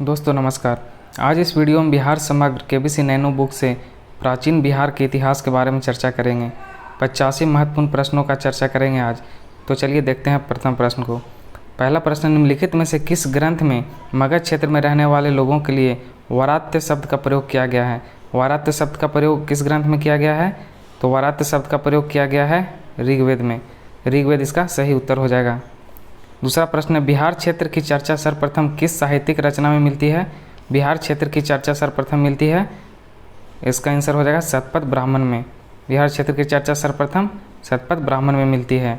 दोस्तों नमस्कार। आज इस वीडियो में बिहार समग्र केबीसी नैनो बुक से प्राचीन बिहार के इतिहास के बारे में चर्चा करेंगे। 85 महत्वपूर्ण प्रश्नों का चर्चा करेंगे आज। तो चलिए देखते हैं प्रथम प्रश्न को। पहला प्रश्न, निम्नलिखित में से किस ग्रंथ में मगध क्षेत्र में रहने वाले लोगों के लिए वरात्य शब्द का प्रयोग किया गया है? वरात्य शब्द का प्रयोग किस ग्रंथ में किया गया है? तो वरात्य शब्द का प्रयोग किया गया है ऋग्वेद में। ऋग्वेद इसका सही उत्तर हो जाएगा। दूसरा प्रश्न है, बिहार क्षेत्र की चर्चा सर्वप्रथम किस साहित्यिक रचना में मिलती है? बिहार क्षेत्र की चर्चा सर्वप्रथम मिलती है, इसका आंसर हो जाएगा शतपथ ब्राह्मण में। बिहार क्षेत्र की चर्चा सर्वप्रथम शतपथ ब्राह्मण में मिलती है।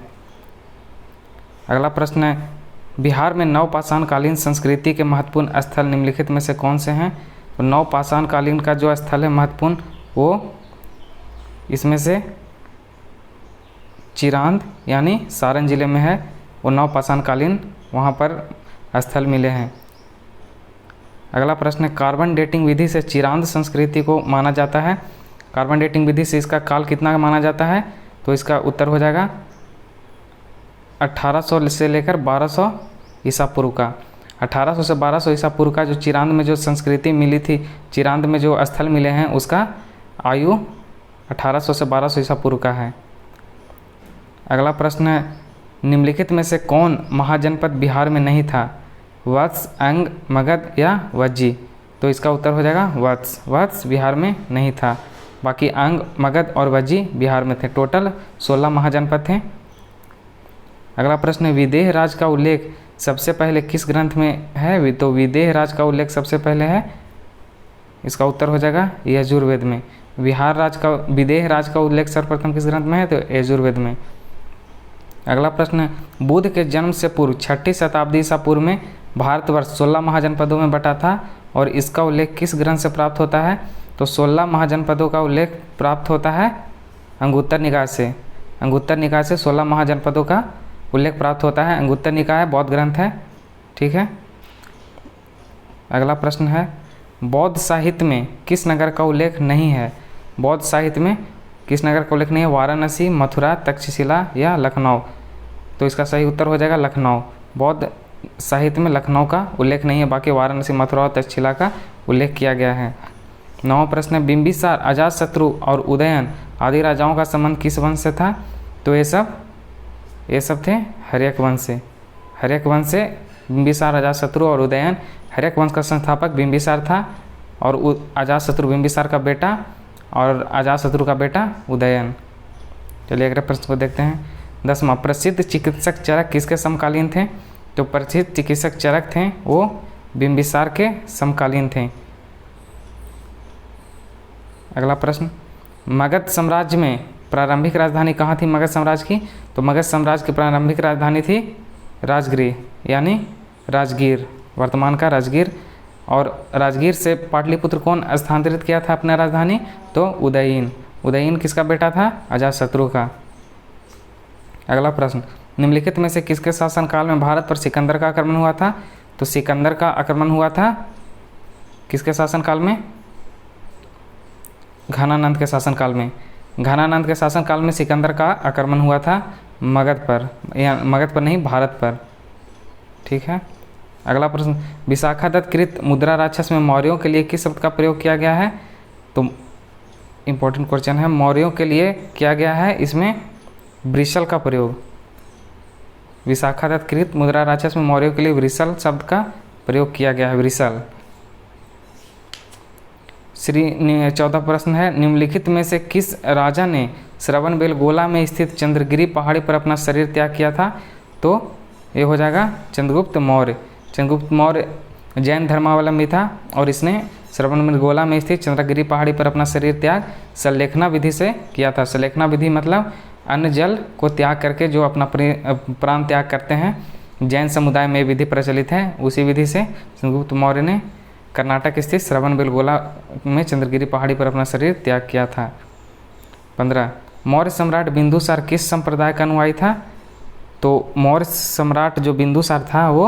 अगला प्रश्न है, बिहार में नवपाषाण कालीन संस्कृति के महत्वपूर्ण स्थल निम्नलिखित में से कौन से हैं? तो नवपाषाण कालीन का जो स्थल है महत्वपूर्ण, वो इसमें से चिरांद यानी सारण जिले में है। वो नवपाषाण कालीन वहाँ पर स्थल मिले हैं। अगला प्रश्न है, कार्बन डेटिंग विधि से चिरांद संस्कृति को माना जाता है। कार्बन डेटिंग विधि से इसका काल कितना माना जाता है? तो इसका उत्तर हो जाएगा 1800 से लेकर 1200 ईसा पूर्व का। 1800 से 1200 ईसा पूर्व का जो चिरांद में जो संस्कृति मिली थी, चिरांद में जो स्थल मिले हैं, उसका आयु 1800 से 1200 ईसा पूर्व का है। अगला प्रश्न है, निम्नलिखित में से कौन महाजनपद बिहार में नहीं था? वत्स, अंग, मगध या वज्जी? तो इसका उत्तर हो जाएगा वत्स। वत्स बिहार में नहीं था, बाकी अंग, मगध और वज्जी बिहार में थे। टोटल 16 महाजनपद थे। अगला प्रश्न है, विदेह राज का उल्लेख सबसे पहले किस ग्रंथ में है? तो विदेह राज का उल्लेख सबसे पहले है, इसका उत्तर हो जाएगा यजुर्वेद में। विदेह राज का उल्लेख सर्वप्रथम किस ग्रंथ में है? तो यजुर्वेद में। अगला प्रश्न है, बुद्ध के जन्म से पूर्व 6ठी शताब्दी ईसा पूर्व में भारतवर्ष 16 महाजनपदों में बटा था और इसका उल्लेख किस ग्रंथ से प्राप्त होता है? तो 16 महाजनपदों का उल्लेख प्राप्त होता है अंगुत्तर निकाय से। अंगुत्तर निकाय से 16 महाजनपदों का उल्लेख प्राप्त होता है। अंगुत्तर निकाय बौद्ध ग्रंथ है, ठीक है। अगला प्रश्न है, बौद्ध साहित्य में किस नगर का उल्लेख नहीं है? बौद्ध साहित्य में किस नगर का उल्लेख नहीं है? वाराणसी, मथुरा, तक्षशिला या लखनऊ? तो इसका सही उत्तर हो जाएगा लखनऊ। बौद्ध साहित्य में लखनऊ का उल्लेख नहीं है, बाकी वाराणसी, मथुरा और तक्षशिला का उल्लेख किया गया है। 9वां प्रश्न है, बिंबिसार, अजातशत्रु और उदयन आदि राजाओं का संबंध किस वंश से था? तो ये सब थे हर्यक वंश से। हर्यक वंश से बिंबिसार, अजातशत्रु और उदयन। हर्यक वंश का संस्थापक बिंबिसार था और अजातशत्रु बिंबिसार का बेटा और अजातशत्रु का बेटा उदयन। चलिए अगले प्रश्न को देखते हैं। 10वां, प्रसिद्ध चिकित्सक चरक किसके समकालीन थे? तो प्रसिद्ध चिकित्सक चरक थे वो बिंबिसार के समकालीन थे। अगला प्रश्न, मगध साम्राज्य में प्रारंभिक राजधानी कहाँ थी मगध साम्राज्य की? तो मगध साम्राज्य की प्रारंभिक राजधानी थी राजगृह यानी राजगीर, वर्तमान का राजगीर। और राजगीर से पाटलिपुत्र कौन स्थानांतरित किया था अपना राजधानी? तो उदयीन। उदयीन किसका बेटा था? अजातशत्रु का। अगला प्रश्न, निम्नलिखित में से किसके शासनकाल में भारत पर सिकंदर का आक्रमण हुआ था? तो सिकंदर का आक्रमण हुआ था किसके शासनकाल में? घनानंद के शासनकाल में। घनानंद के शासनकाल में सिकंदर का आक्रमण हुआ था मगध पर, या मगध पर नहीं, भारत पर, ठीक है। अगला प्रश्न, विशाखादत्त कृत मुद्रा राक्षस में मौर्यों के लिए किस शब्द का प्रयोग किया गया है? तो इम्पोर्टेंट क्वेश्चन है, मौर्यों के लिए किया गया है इसमें वृषल का प्रयोग। विशाखादत्त कृत मुद्रा राक्षस में मौर्यों के लिए वृषल शब्द का प्रयोग किया गया है, वृषल। 14 प्रश्न है, निम्नलिखित में से किस राजा ने श्रवणबेलगोला में स्थित चंद्रगिरी पहाड़ी पर अपना शरीर त्याग किया था? तो ये हो जाएगा चंद्रगुप्त मौर्य। चंद्रगुप्त मौर्य जैन धर्मावलंबी था और इसने श्रवणबेलगोला में स्थित चंद्रगिरी पहाड़ी पर अपना शरीर त्याग सल्लेखना विधि से किया था। सल्लेखना विधि मतलब अन्न जल को त्याग करके जो अपना प्राण त्याग करते हैं, जैन समुदाय में विधि प्रचलित है। उसी विधि से चंद्रगुप्त मौर्य ने कर्नाटक स्थित श्रवणबेलगोला में चंद्रगिरी पहाड़ी पर अपना शरीर त्याग किया था। 15, मौर्य सम्राट बिंदुसार किस संप्रदाय का अनुयायी था? तो मौर्य सम्राट जो बिंदुसार था वो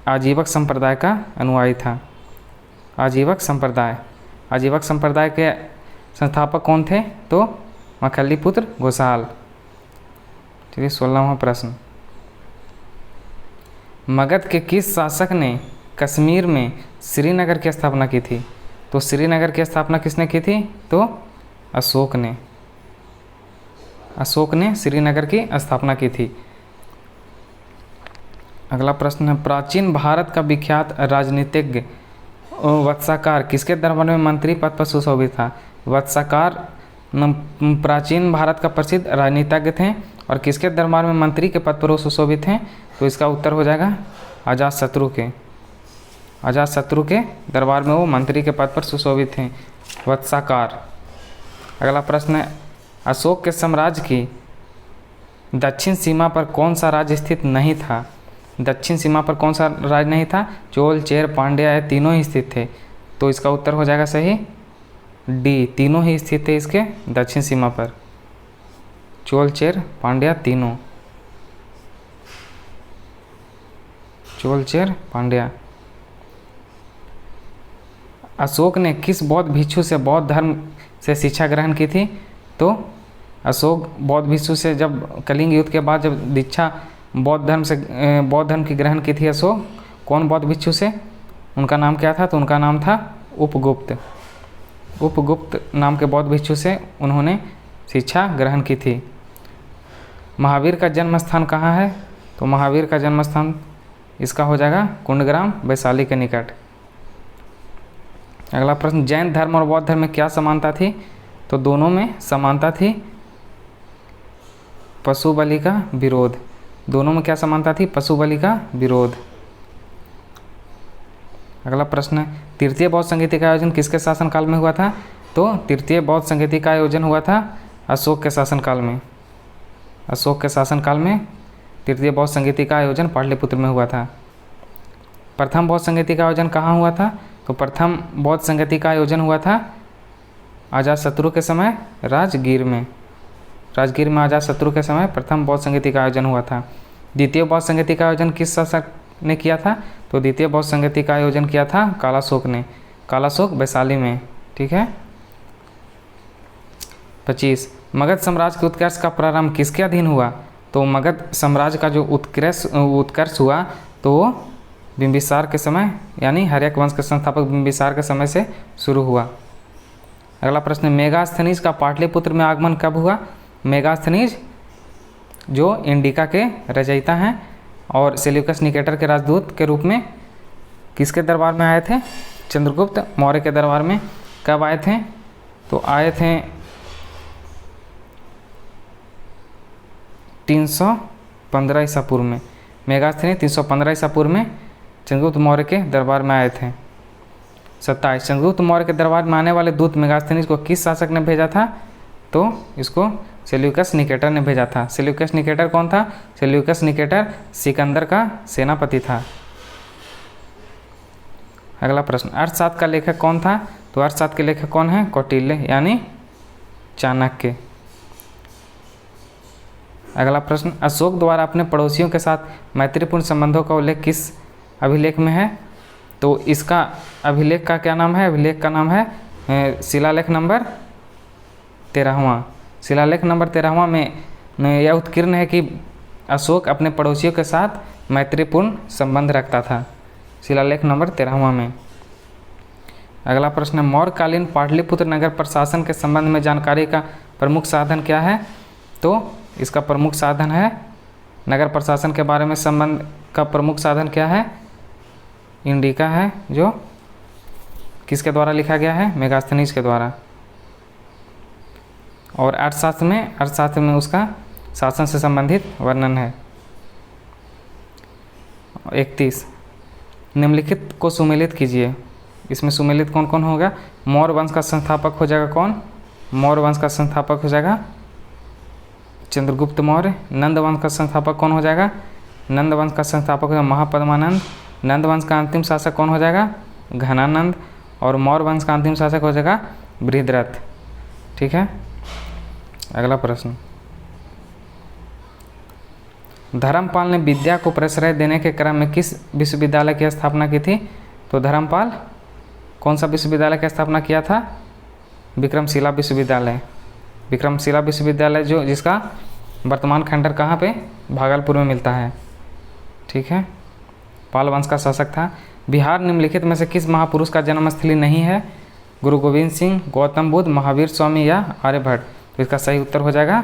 आजीवक संप्रदाय का अनुयायी था। आजीवक संप्रदाय के संस्थापक कौन थे? तो मखल्लीपुत्र घोषाल। ठीक है। 16वां प्रश्न, मगध के किस शासक ने कश्मीर में श्रीनगर की स्थापना की थी? तो श्रीनगर की स्थापना किसने की थी? तो अशोक ने। अशोक ने श्रीनगर की स्थापना की थी। अगला प्रश्न है, प्राचीन भारत का विख्यात राजनीतिज्ञ वत्साकार किसके दरबार में मंत्री पद पर सुशोभित था? वत्साकार प्राचीन भारत का प्रसिद्ध राजनीतिज्ञ थे और किसके दरबार में मंत्री के पद पर वो सुशोभित हैं? तो इसका उत्तर हो जाएगा अजातशत्रु के। अजातशत्रु के दरबार में वो मंत्री के पद पर सुशोभित हैं, वत्साकार। अगला प्रश्न है, अशोक के साम्राज्य की दक्षिण सीमा पर कौन सा राज्य स्थित नहीं था? दक्षिण सीमा पर कौन सा राज्य नहीं था? चोल, चेर, पांड्या ये तीनों ही स्थित थे। तो इसका उत्तर हो जाएगा सही डी, तीनों ही स्थित थे इसके दक्षिण सीमा पर। चोल, चेर, पांड्या तीनों। चोल, चेर, पांड्या। अशोक ने किस बौद्ध भिक्षु से बौद्ध धर्म से शिक्षा ग्रहण की थी? तो अशोक बौद्ध भिक्षु से जब कलिंग युद्ध के बाद जब दीक्षा बौद्ध धर्म की ग्रहण की थी अशोक, कौन बौद्ध भिक्षु से? उनका नाम क्या था? तो उनका नाम था उपगुप्त। उपगुप्त नाम के बौद्ध भिक्षु से उन्होंने शिक्षा ग्रहण की थी। महावीर का जन्म स्थान कहाँ है? तो महावीर का जन्म स्थान इसका हो जाएगा कुंडग्राम, वैशाली के निकट। अगला प्रश्न, जैन धर्म और बौद्ध धर्म में क्या समानता थी? तो दोनों में समानता थी, पशु बलि का विरोध। दोनों में क्या समानता थी? पशु बलि का विरोध। अगला प्रश्न है, तृतीय बौद्ध संगीति का आयोजन किसके शासनकाल में हुआ था? तो तृतीय बौद्ध संगीति का आयोजन हुआ था अशोक के शासनकाल में। अशोक के शासनकाल में तृतीय बौद्ध संगीति का आयोजन पाटलिपुत्र में हुआ था। प्रथम बौद्ध संगीति का आयोजन कहाँ हुआ था? तो प्रथम बौद्ध संगीति का आयोजन हुआ था अजातशत्रु के समय राजगीर में। राजगीर में अजातशत्रु के समय प्रथम बौद्ध संगीति का आयोजन हुआ था। द्वितीय बौद्ध संगीति का आयोजन किस शासक ने किया था? तो द्वितीय बौद्ध संगीति का आयोजन किया था कालाशोक ने। कालाशोक वैशाली में। ठीक है। 25, मगध साम्राज्य के उत्कर्ष का प्रारंभ किसके अधीन हुआ? तो मगध साम्राज्य का जो उत्कर्ष हुआ तो वो बिंबिसार के समय यानी हर्यक वंश के संस्थापक बिंबिसार के समय से शुरू हुआ। अगला प्रश्न, मेगास्थनीज का पाटलिपुत्र में आगमन कब हुआ? मेगास्थनीज जो इंडिका के रचयिता हैं और सेल्यूकस निकेटर के राजदूत के रूप में किसके दरबार में आए थे? चंद्रगुप्त मौर्य के दरबार में। कब आए थे? तो आए थे 315 ईसा पूर्व में। मेगास्थनी 315 ईसा पूर्व में चंद्रगुप्त मौर्य के दरबार में आए थे। 27, चंद्रगुप्त मौर्य के दरबार में आने वाले दूत मेगास्थनीज को किस शासक ने भेजा था? तो इसको सेल्यूकस निकेटर ने भेजा था। सेल्यूकस निकेटर कौन था? सेल्यूकस निकेटर सिकंदर का सेनापति था। अगला प्रश्न, अर्थशास्त्र का लेखक कौन था? तो अर्थशास्त्र के लेखक कौन है? कौटिल्य यानी चाणक्य। अगला प्रश्न, अशोक द्वारा अपने पड़ोसियों के साथ मैत्रीपूर्ण संबंधों का उल्लेख किस अभिलेख में है? तो इसका अभिलेख का क्या नाम है? अभिलेख का नाम है शिलालेख नंबर 13वां। शिलालेख नंबर 13वां में यह उत्कीर्ण है कि अशोक अपने पड़ोसियों के साथ मैत्रीपूर्ण संबंध रखता था। शिलालेख नंबर 13वां में। अगला प्रश्न है, मौर्यकालीन पाटलिपुत्र नगर प्रशासन के संबंध में जानकारी का प्रमुख साधन क्या है? तो इसका प्रमुख साधन है नगर प्रशासन के बारे में संबंध का प्रमुख साधन क्या है? इंडिका है, जो किसके द्वारा लिखा गया है? मेगास्थनीज के द्वारा। और अर्थशास्त्र में उसका शासन से संबंधित वर्णन है। 31, निम्नलिखित को सुमेलित कीजिए। इसमें सुमेलित कौन कौन होगा? मौर्य वंश का संस्थापक हो जाएगा कौन? मौर्य वंश का संस्थापक हो जाएगा चंद्रगुप्त मौर्य। नंद वंश का संस्थापक कौन हो जाएगा? नंद वंश का संस्थापक हो जाएगा महापद्मानंद। नंद वंश का अंतिम शासक कौन हो जाएगा? घनानंद। और मौर्य वंश का अंतिम शासक हो जाएगा बृहद्रथ। ठीक है। अगला प्रश्न, धर्मपाल ने विद्या को प्रश्रय देने के क्रम में किस विश्वविद्यालय की स्थापना की थी? तो धर्मपाल कौन सा विश्वविद्यालय की स्थापना किया था? विक्रमशिला विश्वविद्यालय। विक्रमशिला विश्वविद्यालय जो जिसका वर्तमान खंडर कहाँ पे? भागलपुर में मिलता है। ठीक है। पाल वंश का शासक था। बिहार निम्नलिखित में से किस महापुरुष का जन्मस्थली नहीं है? गुरु गोविंद सिंह, गौतम बुद्ध, महावीर स्वामी या आर्यभट्ट। तो इसका सही उत्तर हो जाएगा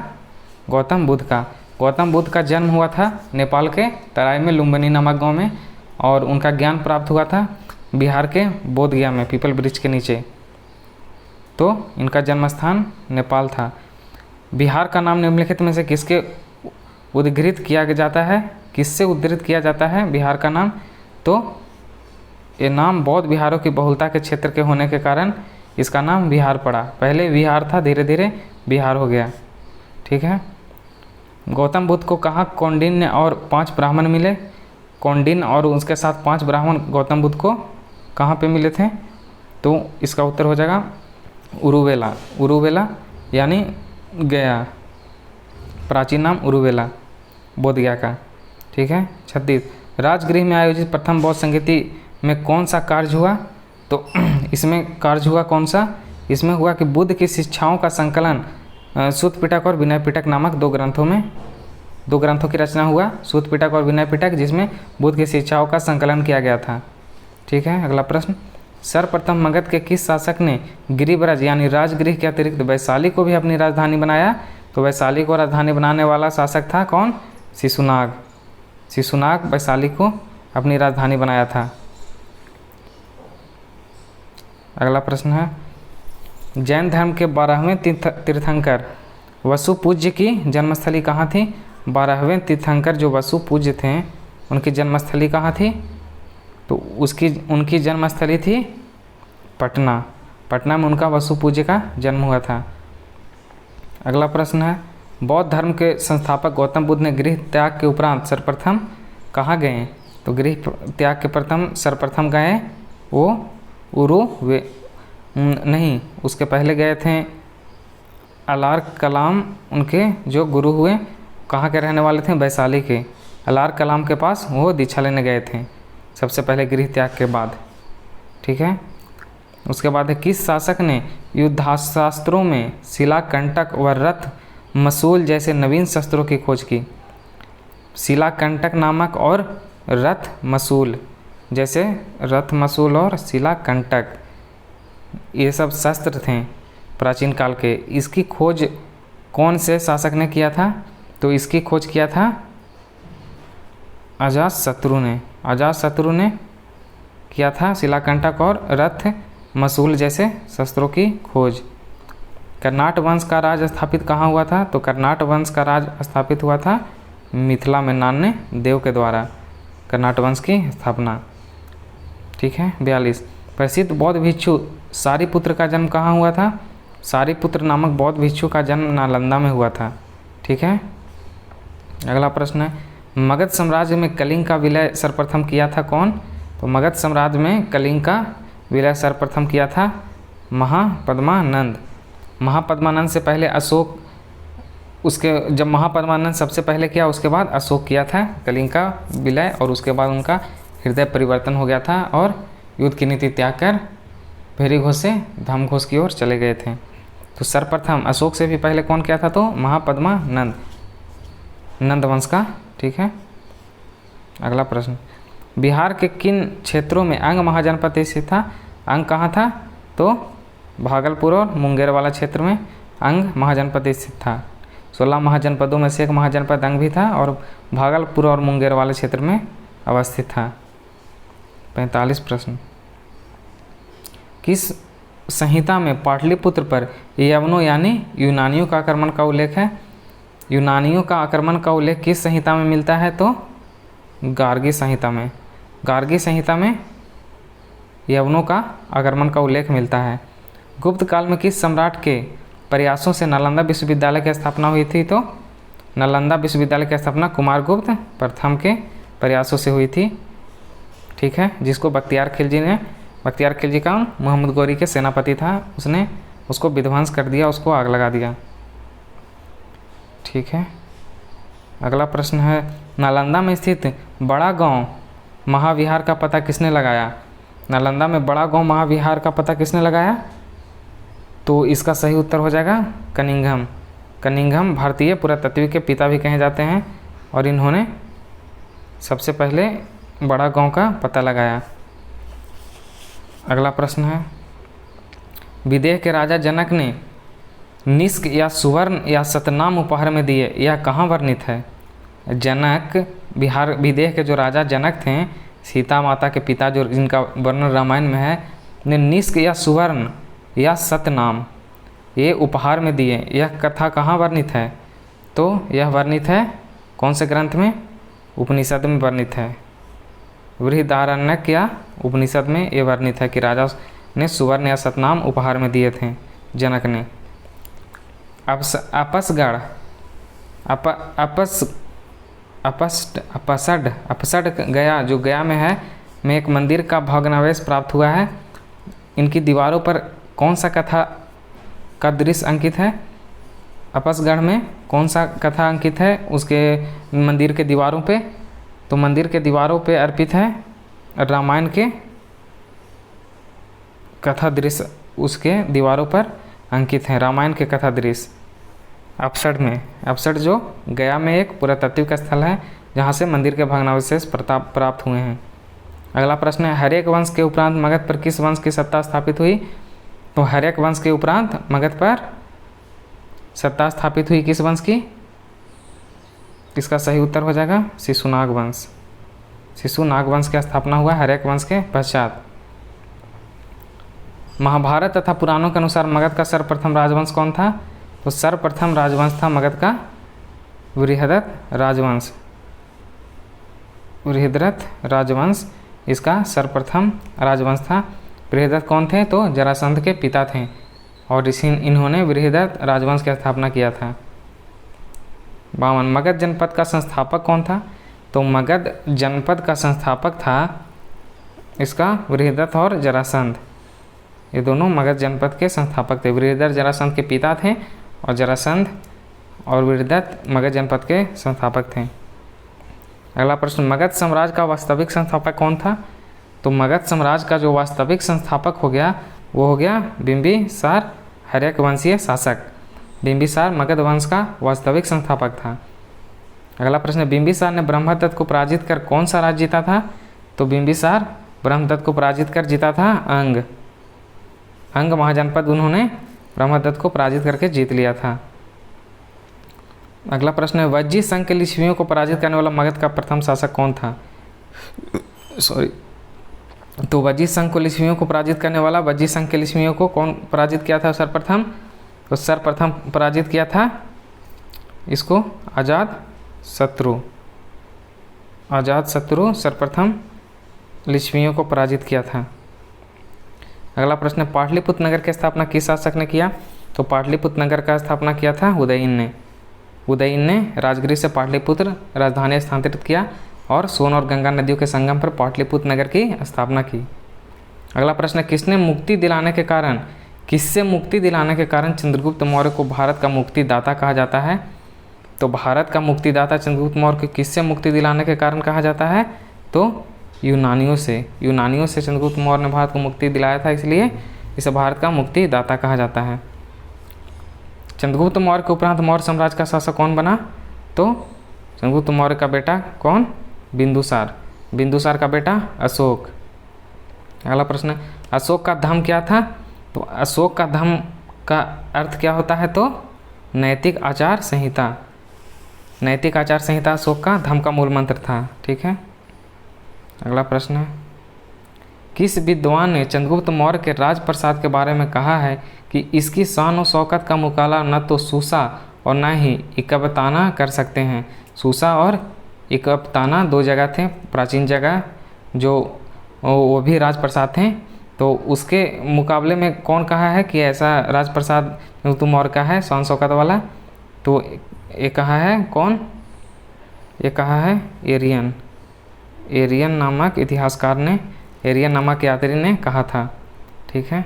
गौतम बुद्ध का। गौतम बुद्ध का जन्म हुआ था नेपाल के तराई में लुम्बिनी नामक गांव में, और उनका ज्ञान प्राप्त हुआ था बिहार के बोधगया में पीपल वृक्ष के नीचे। तो इनका जन्म स्थान नेपाल था। बिहार का नाम निम्नलिखित में से किसके उद्धृत किया जाता है? किससे उद्धृत किया जाता है बिहार का नाम? तो ये नाम बौद्ध विहारों की बहुलता के क्षेत्र के होने के कारण इसका नाम बिहार पड़ा। पहले विहार था, धीरे धीरे बिहार हो गया। ठीक है। गौतम बुद्ध को कहाँ कौंडिन्य और 5 ब्राह्मण मिले? कौंडिन्य और उसके साथ 5 ब्राह्मण गौतम बुद्ध को कहाँ पे मिले थे? तो इसका उत्तर हो जाएगा उरुवेला। उरुवेला यानी गया, प्राचीन नाम उरुवेला बोधगया का। ठीक है। 36 राजगृह में आयोजित प्रथम बौद्ध संगीति में कौन सा कार्य हुआ? तो इसमें कार्य हुआ कौन सा? इसमें हुआ कि बुद्ध की शिक्षाओं का संकलन सूत पिटक और विनय पिटक नामक 2 ग्रंथों में, 2 ग्रंथों की रचना हुआ, सूत पिटक और विनय पिटक, जिसमें बुद्ध की शिक्षाओं का संकलन किया गया था। ठीक है। अगला प्रश्न, सर्वप्रथम मगध के किस शासक ने गिरिब्रज यानी राजगृह के अतिरिक्त वैशाली को भी अपनी राजधानी बनाया? तो वैशाली को राजधानी बनाने वाला शासक था कौन? शिशुनाग। शिशुनाग वैशाली को अपनी राजधानी बनाया था। अगला प्रश्न है, जैन धर्म के 12वें तीर्थंकर वसु पूज्य की जन्मस्थली कहाँ थी? 12वें तीर्थंकर जो वसु पूज्य थे उनकी जन्मस्थली कहाँ थी? तो उनकी जन्मस्थली थी पटना। पटना में उनका वसु पूज्य का जन्म हुआ था। अगला प्रश्न है, बौद्ध धर्म के संस्थापक गौतम बुद्ध ने गृह त्याग के उपरांत सर्वप्रथम कहाँ गए? तो गृह त्याग के प्रथम सर्वप्रथम गए वो नहीं, उसके पहले गए थे अलार कलाम। उनके जो गुरु हुए कहाँ के रहने वाले थे? वैशाली के। अलार कलाम के पास वो दीक्षा लेने गए थे सबसे पहले गृह त्याग के बाद। ठीक है। उसके बाद है, किस शासक ने युद्धास्त्रों में शिलाकंटक व रथ मसूल जैसे नवीन शस्त्रों की खोज की? शिलाकंटक नामक और रथ मसूल, जैसे रथ मसूल और शिलाकंटक, ये सब शस्त्र थे प्राचीन काल के। इसकी खोज कौन से शासक ने किया था? तो इसकी खोज किया था अजातशत्रु ने। अजातशत्रु ने किया था शिलाकंटक और रथ मसूल जैसे शस्त्रों की खोज। कर्नाट वंश का राज स्थापित कहाँ हुआ था? तो कर्नाट वंश का राज स्थापित हुआ था मिथिला में नान्य देव के द्वारा, कर्नाट वंश की स्थापना। ठीक है। 42 प्रसिद्ध बौद्ध भिक्षु सारिपुत्र का जन्म कहाँ हुआ था? सारिपुत्र नामक बौद्ध भिक्षु का जन्म नालंदा में हुआ था। ठीक है। अगला प्रश्न है, मगध साम्राज्य में कलिंग का विलय सर्वप्रथम किया था कौन? तो मगध साम्राज्य में कलिंग का विलय सर्वप्रथम किया था महापद्मानंद। महापद्मानंद से पहले अशोक, उसके जब महापद्मानंद सबसे पहले किया उसके बाद अशोक किया था कलिंग का विलय, और उसके बाद उनका हृदय परिवर्तन हो गया था और युद्ध की नीति त्याग कर भेरी घोष से धम घोष की ओर चले गए थे। तो सर्वप्रथम अशोक से भी पहले कौन किया था? तो महापद्मानंद, नंद वंश का। ठीक है। अगला प्रश्न, बिहार के किन क्षेत्रों में अंग महाजनपद स्थित था? अंग कहाँ था? तो भागलपुर और मुंगेर वाला क्षेत्र में अंग महाजनपद स्थित था। 16 महाजनपदों में से एक महाजनपद अंग भी था और भागलपुर और मुंगेर वाले क्षेत्र में अवस्थित था। 45 प्रश्न, किस संहिता में पाटलिपुत्र पर यवनों यानी यूनानियों का आक्रमण का उल्लेख है? यूनानियों का आक्रमण का उल्लेख किस संहिता में मिलता है? तो गार्गी संहिता में। गार्गी संहिता में यवनों का आक्रमण का उल्लेख मिलता है। गुप्त काल में किस सम्राट के प्रयासों से नालंदा विश्वविद्यालय की स्थापना हुई थी? तो नालंदा विश्वविद्यालय की स्थापना कुमारगुप्त प्रथम के प्रयासों से हुई थी। ठीक है। जिसको बख्तियार खिलजी का मोहम्मद गौरी के सेनापति था, उसने उसको विध्वंस कर दिया, उसको आग लगा दिया। ठीक है। अगला प्रश्न है, नालंदा में स्थित बड़ा गांव महाविहार का पता किसने लगाया? नालंदा में बड़ा गांव महाविहार का पता किसने लगाया? तो इसका सही उत्तर हो जाएगा कनिंघम। कनिंघम भारतीय पुरातत्व के पिता भी कहे जाते हैं और इन्होंने सबसे पहले बड़ा गांव का पता लगाया। अगला प्रश्न है, विदेह के राजा जनक ने निष्क या सुवर्ण या सतनाम उपहार में दिए, यह कहाँ वर्णित है? जनक, बिहार विदेह के जो राजा जनक थे, सीता माता के पिता, जो जिनका वर्णन रामायण में है, ने निष्क या सुवर्ण या सतनाम ये उपहार में दिए, यह कथा कहाँ वर्णित है? तो यह वर्णित है कौन से ग्रंथ में? उपनिषद में वर्णित है। बृहदारण्यक या उपनिषद में ये वर्णित है कि राजा ने सुवर्ण या सतनाम उपहार में दिए थे जनक ने। अपसगढ़ अपसड गया, जो गया में है, में एक मंदिर का भग्नावशेष प्राप्त हुआ है। इनकी दीवारों पर कौन सा कथा का दृश्य अंकित है? अपसगढ़ में कौन सा कथा अंकित है उसके मंदिर के दीवारों पे? तो मंदिर के दीवारों पे अर्पित है रामायण के कथा दृश्य, उसके दीवारों पर अंकित हैं रामायण के कथा दृश्य। अपसड जो गया में एक पुरातात्विक स्थल है जहाँ से मंदिर के भग्नावशेष प्राप्त हुए हैं। अगला प्रश्न है, हर्यक वंश के उपरांत मगध पर किस वंश की सत्ता स्थापित हुई? तो हर्यक वंश के उपरांत मगध पर सत्ता स्थापित हुई किस वंश की? इसका सही उत्तर हो जाएगा शिशुनाग वंश। शिशुनाग वंश की स्थापना हुआ हर्यक वंश के पश्चात। महाभारत तथा पुराणों के अनुसार मगध का सर्वप्रथम राजवंश कौन था? तो सर्वप्रथम राजवंश था मगध का बृहद्रथ राजवंश। बृहद्रथ राजवंश इसका सर्वप्रथम राजवंश था। बृहद्रथ कौन थे? तो जरासंध के पिता थे और इन्होंने बृहद्रथ राजवंश की स्थापना किया था। 52, मगध जनपद का संस्थापक कौन था? तो मगध जनपद का संस्थापक था इसका बृहद्रथ और जरासंध, ये दोनों मगध जनपद के संस्थापक थे। बृहद्रथ जरासंध के पिता थे और जरासंध और बृहद्रथ मगध जनपद के संस्थापक थे। अगला प्रश्न, मगध साम्राज्य का वास्तविक संस्थापक कौन था? तो मगध साम्राज्य का जो वास्तविक संस्थापक हो गया वो हो गया बिंबिसार, हर्यक वंशीय शासक। बिंबिसार मगध वंश का वास्तविक संस्थापक था। अगला प्रश्न, बिंबिसार ने ब्रह्मदत्त को पराजित कर कौन सा राज्य जीता था? तो बिंबिसार ब्रह्मदत्त को पराजित कर जीता था अंग महाजनपद, उन्होंने ब्रह्मदत्त को पराजित करके जीत लिया था। अगला प्रश्न है, वज्जी संघ के लिच्छवियों को पराजित करने वाला मगध का प्रथम शासक कौन था? तो वज्जी संघ को लिच्छवियों को पराजित करने वाला, वज्जी संघ के लिच्छवियों को कौन पराजित किया था सर्वप्रथम? तो सर्वप्रथम पराजित किया था इसको अजातशत्रु सर्वप्रथम लिच्छवियों को पराजित किया था। अगला प्रश्न, पाटलिपुत्र नगर की स्थापना किस शासक ने किया? तो पाटलिपुत्र नगर का स्थापना किया था उदयीन ने राजगृह से पाटलिपुत्र राजधानी स्थानांतरित किया और सोन और गंगा नदियों के संगम पर पाटलिपुत्र नगर की स्थापना की। अगला प्रश्न, किससे मुक्ति दिलाने के कारण चंद्रगुप्त मौर्य को भारत का मुक्तिदाता कहा जाता है? तो भारत का मुक्तिदाता चंद्रगुप्त मौर्य को किससे मुक्ति दिलाने के कारण कहा जाता है? तो यूनानियों से चंद्रगुप्त मौर्य ने भारत को मुक्ति दिलाया था, इसलिए इसे भारत का मुक्तिदाता कहा जाता है। चंद्रगुप्त मौर्य के उपरांत मौर्य साम्राज्य का शासक कौन बना? तो चंद्रगुप्त मौर्य का बेटा कौन? बिंदुसार का बेटा अशोक। अगला प्रश्न, अशोक का धर्म क्या था? तो अशोक का धर्म का अर्थ क्या होता है? तो नैतिक आचार संहिता अशोक का धर्म का मूल मंत्र था। ठीक है। अगला प्रश्न है, किस विद्वान ने चंद्रगुप्त मौर्य के राजप्रसाद के बारे में कहा है कि इसकी शान और शौकत का मुकाबला न तो सूसा और न ही एकबताना कर सकते हैं? सूसा और एकबताना दो जगह थे, प्राचीन जगह, जो वो भी राजप्रसाद थे। तो उसके मुकाबले में कौन कहा है कि ऐसा राजप्रसाद चंद्रगुप्त मौर्य का है शान शौकत वाला? तो ये कहा है कौन? ये कहा है एरियन नामक इतिहासकार ने, एरियन नामक यात्री ने कहा था। ठीक है।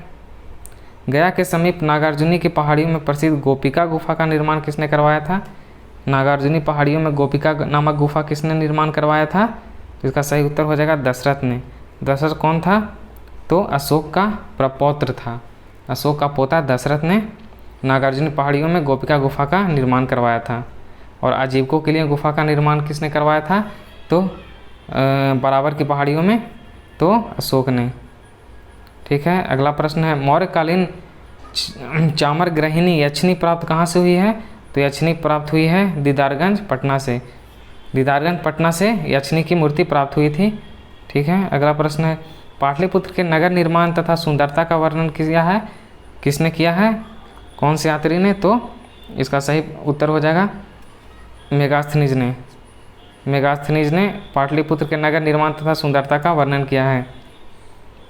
गया के समीप नागार्जुनी की पहाड़ियों में प्रसिद्ध गोपिका गुफा का निर्माण किसने करवाया था? नागार्जुनी पहाड़ियों में गोपिका नामक गुफा किसने निर्माण करवाया था? तो इसका सही उत्तर हो जाएगा दशरथ ने। दशरथ कौन था? तो अशोक का प्रपौत्र था। अशोक का पोता दशरथ ने नागार्जुनी पहाड़ियों में गोपिका गुफा का निर्माण करवाया था। और आजीविकों के लिए गुफा का निर्माण किसने करवाया था? तो बराबर की पहाड़ियों में, तो अशोक ने। ठीक है, अगला प्रश्न है मौर्यकालीन चामर ग्रहिणी यक्षिणी प्राप्त कहाँ से हुई है? तो यक्षिणी प्राप्त हुई है दीदारगंज पटना से। दीदारगंज पटना से यक्षिणी की मूर्ति प्राप्त हुई थी। ठीक है, अगला प्रश्न है पाटलिपुत्र के नगर निर्माण तथा सुंदरता का वर्णन किया है, किसने किया है? कौन से यात्री ने? तो इसका सही उत्तर हो जाएगा मेगास्थनीज ने। मेगास्थनीज ने पाटलिपुत्र के नगर निर्माण तथा सुंदरता का वर्णन किया है।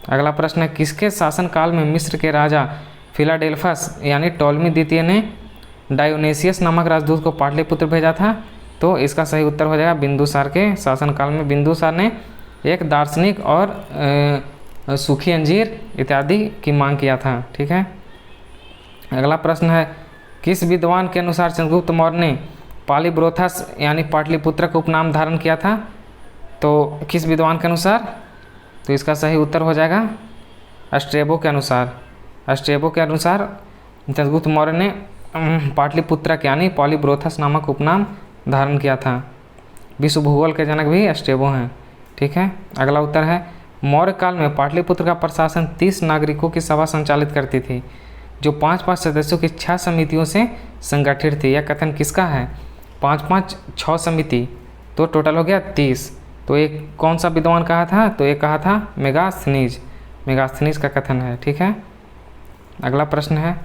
अगला प्रश्न है किसके शासनकाल में मिस्र के राजा फिलाडेल्फस यानी टॉलमी द्वितीय ने डायोनेसियस नामक राजदूत को पाटलिपुत्र भेजा था? तो इसका सही उत्तर हो जाएगा बिंदुसार के शासनकाल में। बिंदुसार ने एक दार्शनिक और सूखी अंजीर इत्यादि की मांग किया था। ठीक है, अगला प्रश्न है किस विद्वान के अनुसार चंद्रगुप्त मौर्य ने पालीब्रोथस यानी पाटलिपुत्र का उपनाम धारण किया था? तो किस विद्वान के अनुसार? तो इसका सही उत्तर हो जाएगा स्ट्रेबो के अनुसार। स्ट्रेबो के अनुसार चंद्रगुप्त मौर्य ने पाटलिपुत्र यानी पालीब्रोथस नामक उपनाम धारण किया था। विश्व भूगोल के जनक भी स्ट्रेबो हैं। ठीक है, अगला उत्तर है मौर्य काल में पाटलिपुत्र का प्रशासन 30 नागरिकों की सभा संचालित करती थी जो 5-5 सदस्यों की 6 समितियों से संगठित थी। यह कथन किसका है? 5-5 6 समिति, तो टोटल हो गया 30। तो एक कौन सा विद्वान कहा था? तो एक कहा था मेगास्थनीज। मेगास्थनीज का कथन है। ठीक है, अगला प्रश्न है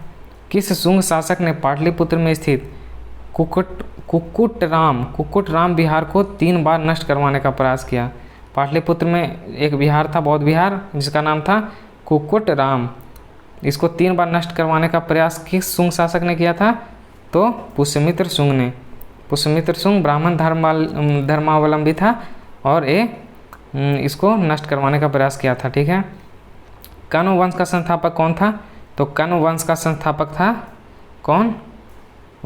किस शुंग शासक ने पाटलिपुत्र में स्थित कुक्कुटराम विहार को 3 बार नष्ट करवाने का प्रयास किया? पाटलिपुत्र में एक विहार था, बौद्ध विहार, जिसका नाम था कुक्कुटराम। इसको 3 बार नष्ट करवाने का प्रयास किस शुंग शासक ने किया था? तो पुष्यमित्र शुंग ने। पुष्यमित्र शुंग ब्राह्मण धर्मावलंबी था और इसको नष्ट करवाने का प्रयास किया था। ठीक है, कण्व वंश का संस्थापक कौन था? तो कण्व वंश का संस्थापक था कौन?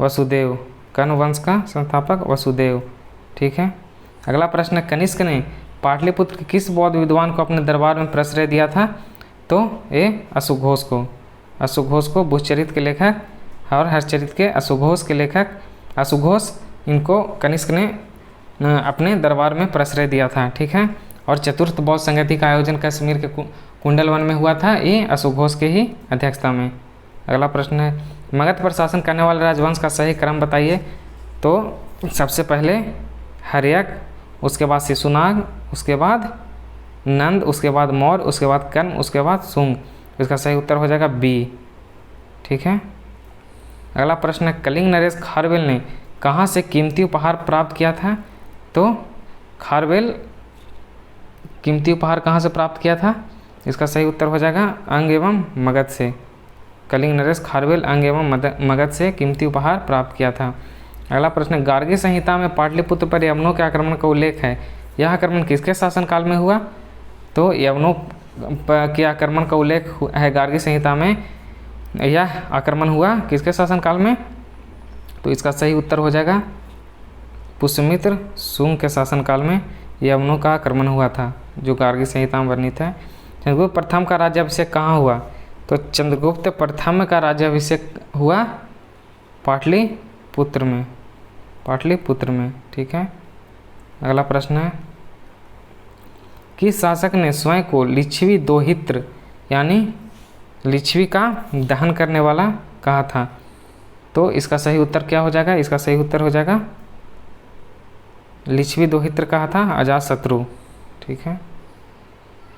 वसुदेव। कण्व वंश का संस्थापक वसुदेव। ठीक है, अगला प्रश्न है कनिष्क ने पाटलिपुत्र के किस बौद्ध विद्वान को अपने दरबार में प्रश्रय दिया था? तो अशोकघोष को। अशोकघोष को बुद्धचरित के लेखक और हर्षचरित के अशोकघोष के लेखक अशोकघोष, इनको कनिष्क ने अपने दरबार में प्रश्रय दिया था। ठीक है, और चतुर्थ बौद्ध संगति का आयोजन कश्मीर के कुंडलवन में हुआ था, ये अशोकघोष के ही अध्यक्षता में। अगला प्रश्न है मगध पर शासन करने वाले राजवंश का सही क्रम बताइए? तो सबसे पहले हर्यक, उसके बाद शिशुनाग, उसके बाद नंद, उसके बाद मौर्य, उसके बाद कर्ण, उसके बाद शुंग। इसका सही उत्तर हो जाएगा बी। ठीक है, अगला प्रश्न है कलिंग नरेश खारवेल ने कहाँ से कीमती उपहार प्राप्त किया था? तो खारवेल कीमती उपहार कहाँ से प्राप्त किया था? इसका सही उत्तर हो जाएगा अंग एवं मगध से। कलिंग नरेश खारवेल अंग एवं मगध से कीमती उपहार प्राप्त किया था। अगला प्रश्न गार्गी संहिता में पाटलिपुत्र पर यवनों के आक्रमण का उल्लेख है। यह आक्रमण किसके शासनकाल में हुआ? तो यवनों के आक्रमण का उल्लेख है गार्गी संहिता में। यह आक्रमण हुआ किसके शासनकाल में? तो इसका सही उत्तर हो जाएगा पुष्यमित्र शुंग के शासनकाल में यवनों का आक्रमण हुआ था, जो गार्गी संहिता में वर्णित है। चंद्रगुप्त प्रथम का राज्याभिषेक कहाँ हुआ? तो चंद्रगुप्त प्रथम का राज्याभिषेक हुआ पाटलिपुत्र में। पाटलिपुत्र में। ठीक है, अगला प्रश्न है किस शासक ने स्वयं को लिच्छवी दोहित्र यानी लिच्छवी का दहन करने वाला कहा था? तो इसका सही उत्तर क्या हो जाएगा? इसका सही उत्तर हो जाएगा लिच्छवी दोहित्र कहा था अजातशत्रु। ठीक है,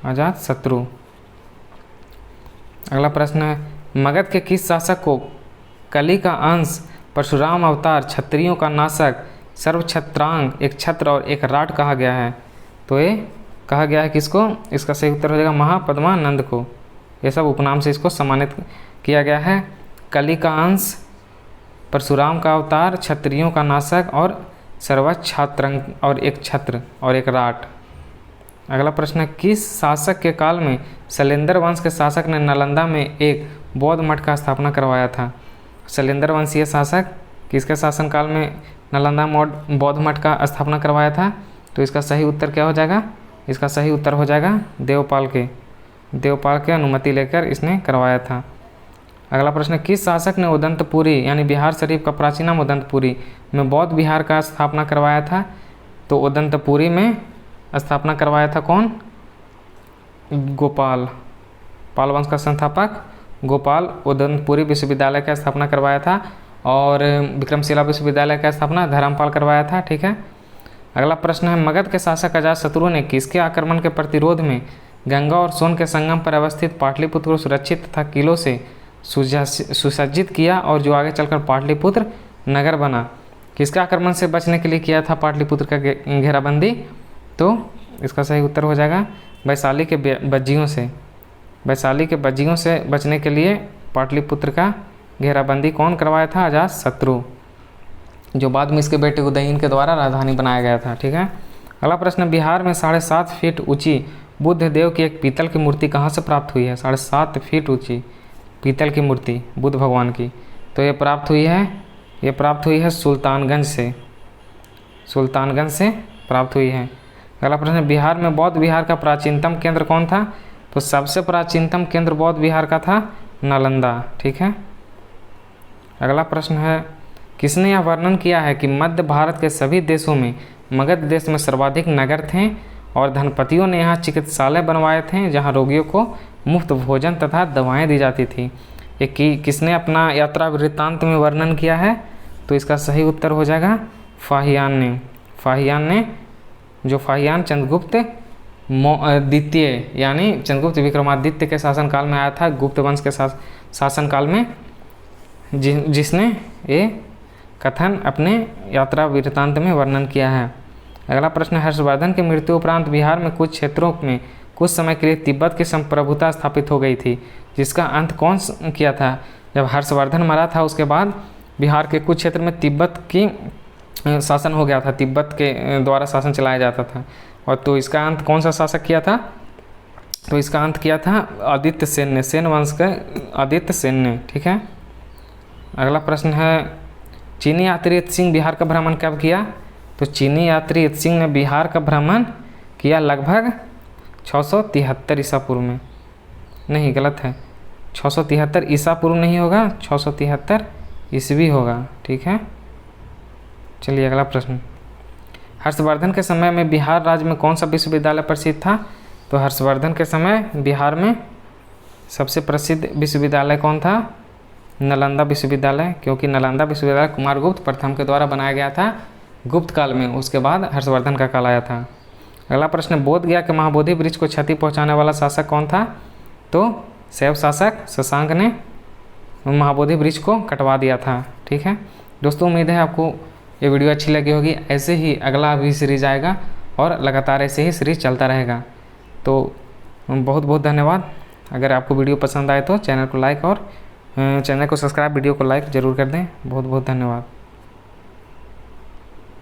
अजातशत्रु। अगला प्रश्न है मगध के किस शासक को कली का अंश, परशुराम अवतार, क्षत्रियों का नाशक, सर्वछत्रांग, एक छत्र और एक राट कहा गया है? तो ये कहा गया है किसको? इसका सही उत्तर हो जाएगा महापद्मानंद को। ये सब उपनाम से इसको सम्मानित किया गया है। कली का अंश, परशुराम का अवतार, क्षत्रियों का नाशक और सर्वछत्रांग और एक छत्र और एक राट। अगला प्रश्न है किस शासक के काल में शैलेंद्र वंश के शासक ने नालंदा में एक बौद्ध मठ का स्थापना करवाया था? शैलेंद्र वंशीय शासक किसके शासनकाल में नालंदा बौद्ध मठ का स्थापना करवाया था? तो इसका सही उत्तर क्या हो जाएगा? इसका सही उत्तर हो जाएगा देवपाल के। देवपाल के अनुमति लेकर इसने करवाया था। अगला प्रश्न किस शासक ने उदंतपुरी यानी बिहार शरीफ का प्राचीन नाम उदंतपुरी में बौद्ध विहार का स्थापना करवाया था? तो उदंतपुरी में स्थापना करवाया था कौन? गोपाल। पाल वंश का संस्थापक गोपाल उदयपुरी विश्वविद्यालय का स्थापना करवाया था। और विक्रमशिला विश्वविद्यालय का स्थापना धर्मपाल करवाया था। ठीक है। अगला प्रश्न है, मगध के शासक अजातशत्रु ने किसके आक्रमण के प्रतिरोध में गंगा और सोन के संगम पर अवस्थित पाटलिपुत्र को सुरक्षित तथा किलों से सुसज्जित किया और जो आगे चलकर पाटलिपुत्र नगर बना? किसके आक्रमण से बचने के लिए किया था पाटलिपुत्र का घेराबंदी? तो इसका सही उत्तर हो जाएगा वैशाली के बज्जियों से। वैशाली के बज्जियों से बचने के लिए पाटलिपुत्र का घेराबंदी कौन करवाया था? अजातशत्रु, जो बाद में इसके बेटे उदयन के द्वारा राजधानी बनाया गया था। ठीक है। अगला प्रश्न, बिहार में 7.5 फीट ऊंची बुद्ध देव की एक पीतल की मूर्ति कहाँ से प्राप्त हुई है? 7.5 फीट ऊंची पीतल की मूर्ति बुद्ध भगवान की। तो ये प्राप्त हुई है सुल्तानगंज से। सुल्तानगंज से प्राप्त हुई है। अगला प्रश्न, बिहार में बौद्ध विहार का प्राचीनतम केंद्र कौन था? तो सबसे प्राचीनतम केंद्र बौद्ध विहार का था नालंदा। ठीक है। अगला प्रश्न है, किसने यह वर्णन किया है कि मध्य भारत के सभी देशों में मगध देश में सर्वाधिक नगर थे और धनपतियों ने यहाँ चिकित्सालय बनवाए थे जहाँ रोगियों को मुफ्त भोजन तथा दवाएं दी जाती थी? ये किसने अपना यात्रा वृत्तांत में वर्णन किया है? तो इसका सही उत्तर हो जाएगा फाहियान ने। फाहियान ने, जो फाहियान चंद्रगुप्त द्वितीय यानी चंद्रगुप्त विक्रमादित्य के शासनकाल में आया था, गुप्त वंश के शासनकाल में, जिसने ये कथन अपने यात्रा वृत्तांत में वर्णन किया है। अगला प्रश्न, हर्षवर्धन की मृत्यु उपरांत बिहार में कुछ क्षेत्रों में कुछ समय के लिए तिब्बत की संप्रभुता स्थापित हो गई थी, जिसका अंत कौन किया था? जब हर्षवर्धन मरा था उसके बाद बिहार के कुछ क्षेत्र में तिब्बत की शासन हो गया था, तिब्बत के द्वारा शासन चलाया जाता था। और तो इसका अंत कौन सा शासक किया था? तो इसका अंत किया था आदित्य सेन ने, सेन वंश के आदित्य सेन ने। ठीक है। अगला प्रश्न है, चीनी यात्री इत सिंह बिहार का भ्रमण कब किया? तो चीनी यात्री इत सिंह ने बिहार का भ्रमण किया लगभग 673 ईसा पूर्व में। नहीं, गलत है, 673 ईसा पूर्व नहीं होगा, 673 ईस्वी होगा। ठीक है। चलिए अगला प्रश्न, हर्षवर्धन के समय में बिहार राज्य में कौन सा विश्वविद्यालय प्रसिद्ध था? तो हर्षवर्धन के समय बिहार में सबसे प्रसिद्ध विश्वविद्यालय कौन था? नालंदा विश्वविद्यालय, क्योंकि नालंदा विश्वविद्यालय कुमारगुप्त प्रथम के द्वारा बनाया गया था गुप्त काल में, उसके बाद हर्षवर्धन का काल आया था। अगला प्रश्न, बोध गया के महाबोधि वृक्ष को क्षति पहुंचाने वाला शासक कौन था? तो शैव शासक शशांक ने महाबोधि वृक्ष को कटवा दिया था। ठीक है दोस्तों, उम्मीद है आपको ये वीडियो अच्छी लगी होगी। ऐसे ही अगला भी सीरीज आएगा और लगातार ऐसे ही सीरीज चलता रहेगा। तो बहुत बहुत धन्यवाद। अगर आपको वीडियो पसंद आए तो चैनल को लाइक और चैनल को सब्सक्राइब, वीडियो को लाइक ज़रूर कर दें। बहुत बहुत धन्यवाद।